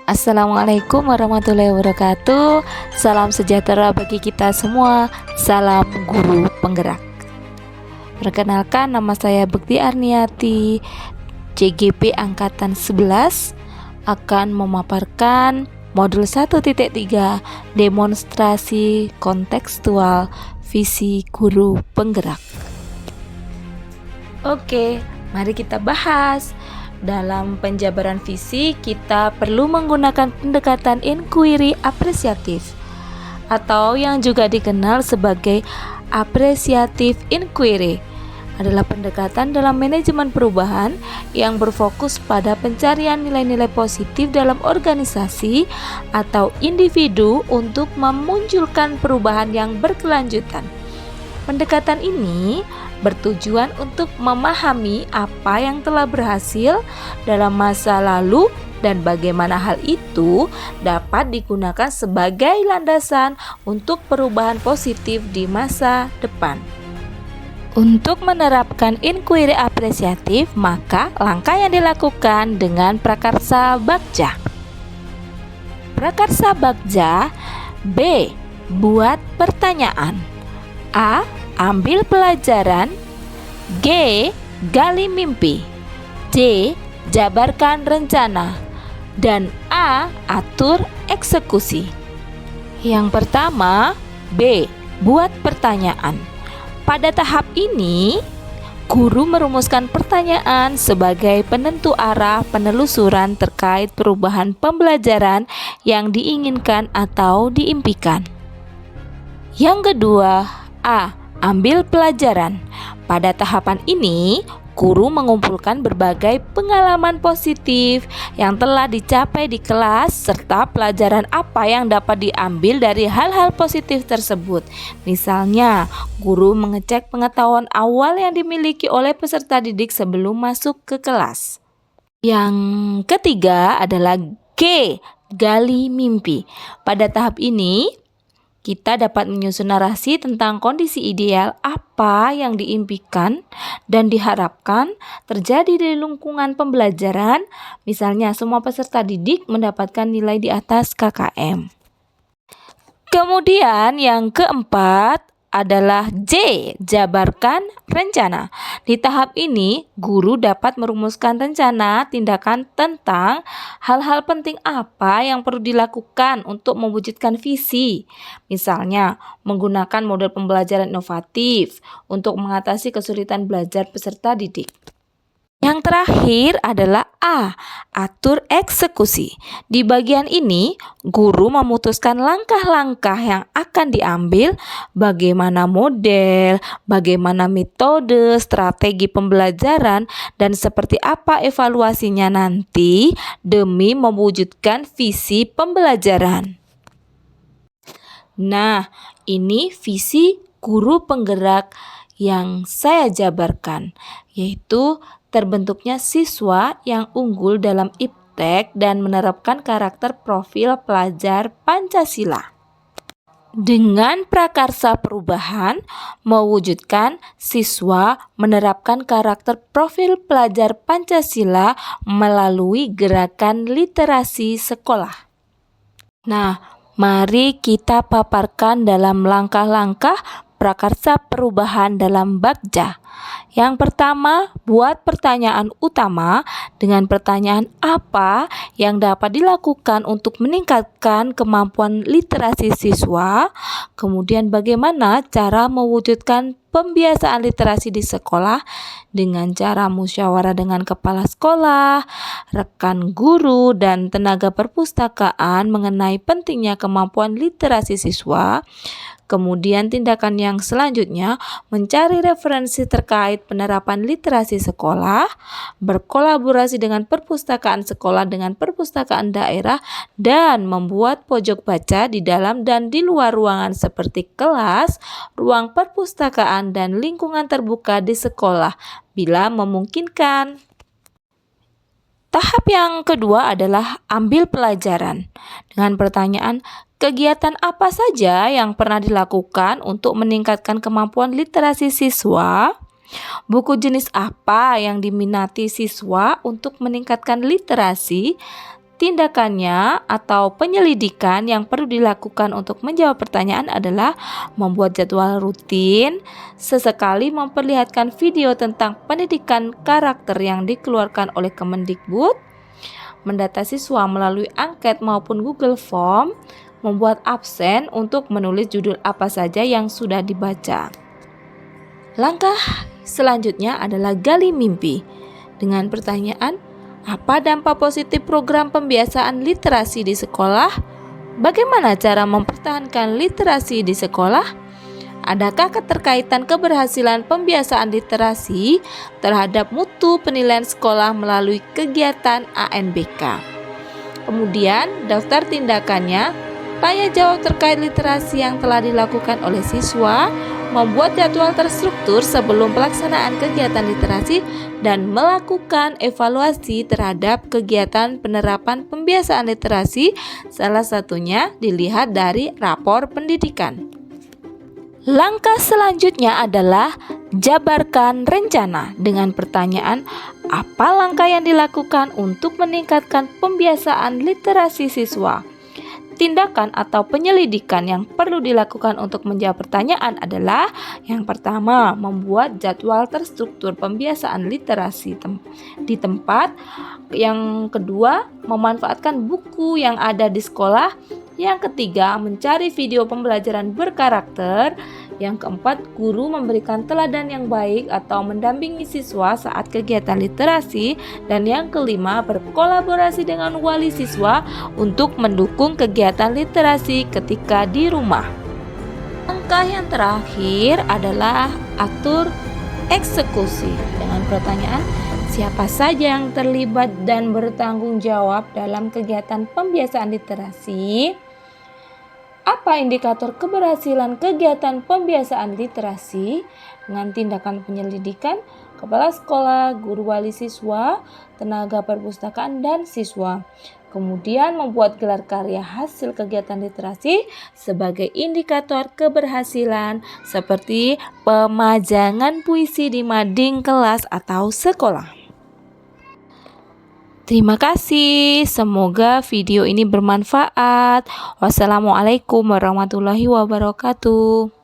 Assalamualaikum warahmatullahi wabarakatuh. Salam sejahtera bagi kita semua. Salam guru penggerak. Perkenalkan, nama saya Bekti Arniati, CGP Angkatan 11, akan memaparkan modul 1.3 demonstrasi kontekstual visi guru penggerak. Oke, mari kita bahas. Dalam penjabaran visi, kita perlu menggunakan pendekatan inquiry apresiatif atau yang juga dikenal sebagai apresiative inquiry. Adalah pendekatan dalam manajemen perubahan yang berfokus pada pencarian nilai-nilai positif dalam organisasi atau individu untuk memunculkan perubahan yang berkelanjutan. Pendekatan ini bertujuan untuk memahami apa yang telah berhasil dalam masa lalu dan bagaimana hal itu dapat digunakan sebagai landasan untuk perubahan positif di masa depan. Untuk menerapkan inquiry apresiatif, maka langkah yang dilakukan dengan prakarsa Bagja. Prakarsa Bagja. B. Buat pertanyaan. A. Ambil pelajaran. G. Gali mimpi. D. Jabarkan rencana. Dan A. Atur eksekusi. Yang pertama, B. Buat pertanyaan. Pada tahap ini, guru merumuskan pertanyaan sebagai penentu arah penelusuran terkait perubahan pembelajaran yang diinginkan atau diimpikan. Yang kedua, A. Ambil pelajaran. Pada tahapan ini, guru mengumpulkan berbagai pengalaman positif yang telah dicapai di kelas serta pelajaran apa yang dapat diambil dari hal-hal positif tersebut. Misalnya, guru mengecek pengetahuan awal yang dimiliki oleh peserta didik sebelum masuk ke kelas. Yang ketiga adalah G. Gali mimpi. Pada tahap ini, kita dapat menyusun narasi tentang kondisi ideal apa yang diimpikan dan diharapkan terjadi di lingkungan pembelajaran. Misalnya, semua peserta didik mendapatkan nilai di atas KKM. Kemudian yang keempat adalah J. Jabarkan rencana. Di tahap ini, guru dapat merumuskan rencana tindakan tentang hal-hal penting apa yang perlu dilakukan untuk mewujudkan visi. Misalnya, menggunakan model pembelajaran inovatif untuk mengatasi kesulitan belajar peserta didik. Yang terakhir adalah A. Atur eksekusi. Di bagian ini, guru memutuskan langkah-langkah yang akan diambil, bagaimana model, bagaimana metode, strategi pembelajaran, dan seperti apa evaluasinya nanti demi mewujudkan visi pembelajaran. Nah, ini visi guru penggerak yang saya jabarkan, yaitu terbentuknya siswa yang unggul dalam iptek dan menerapkan karakter profil pelajar Pancasila. Dengan prakarsa perubahan, mewujudkan siswa menerapkan karakter profil pelajar Pancasila melalui gerakan literasi sekolah. Nah, mari kita paparkan dalam langkah-langkah prakarsa perubahan dalam Bagja. Yang pertama, buat pertanyaan utama dengan pertanyaan apa yang dapat dilakukan untuk meningkatkan kemampuan literasi siswa. Kemudian bagaimana cara mewujudkan pembiasaan literasi di sekolah dengan cara musyawarah dengan kepala sekolah, rekan guru, dan tenaga perpustakaan mengenai pentingnya kemampuan literasi siswa. Kemudian tindakan yang selanjutnya mencari referensi terkait penerapan literasi sekolah, berkolaborasi dengan perpustakaan sekolah dengan perpustakaan daerah, dan membuat pojok baca di dalam dan di luar ruangan seperti kelas, ruang perpustakaan, dan lingkungan terbuka di sekolah bila memungkinkan. Tahap yang kedua adalah ambil pelajaran dengan pertanyaan, kegiatan apa saja yang pernah dilakukan untuk meningkatkan kemampuan literasi siswa? Buku jenis apa yang diminati siswa untuk meningkatkan literasi? Tindakannya atau penyelidikan yang perlu dilakukan untuk menjawab pertanyaan adalah membuat jadwal rutin, sesekali memperlihatkan video tentang pendidikan karakter yang dikeluarkan oleh Kemendikbud, mendata siswa melalui angket maupun Google Form, membuat absen untuk menulis judul apa saja yang sudah dibaca. Langkah selanjutnya adalah gali mimpi dengan pertanyaan, apa dampak positif program pembiasaan literasi di sekolah? Bagaimana cara mempertahankan literasi di sekolah? Adakah keterkaitan keberhasilan pembiasaan literasi terhadap mutu penilaian sekolah melalui kegiatan ANBK? Kemudian, daftar tindakannya, tanya jawab terkait literasi yang telah dilakukan oleh siswa, membuat jadwal terstruktur sebelum pelaksanaan kegiatan literasi, dan melakukan evaluasi terhadap kegiatan penerapan pembiasaan literasi, salah satunya dilihat dari rapor pendidikan. Langkah selanjutnya adalah jabarkan rencana dengan pertanyaan, apa langkah yang dilakukan untuk meningkatkan pembiasaan literasi siswa? Tindakan atau penyelidikan yang perlu dilakukan untuk menjawab pertanyaan adalah yang pertama, membuat jadwal terstruktur pembiasaan literasi di tempat. Yang kedua, memanfaatkan buku yang ada di sekolah. Yang ketiga, mencari video pembelajaran berkarakter. Yang keempat, guru memberikan teladan yang baik atau mendampingi siswa saat kegiatan literasi. Dan yang kelima, berkolaborasi dengan wali siswa untuk mendukung kegiatan literasi ketika di rumah. Langkah yang terakhir adalah atur eksekusi dengan pertanyaan, siapa saja yang terlibat dan bertanggung jawab dalam kegiatan pembiasaan literasi? Apa indikator keberhasilan kegiatan pembiasaan literasi? Dengan tindakan penyelidikan, kepala sekolah, guru wali siswa, tenaga perpustakaan, dan siswa. Kemudian membuat gelar karya hasil kegiatan literasi sebagai indikator keberhasilan seperti pemajangan puisi di mading kelas atau sekolah. Terima kasih, semoga video ini bermanfaat. Wassalamualaikum warahmatullahi wabarakatuh.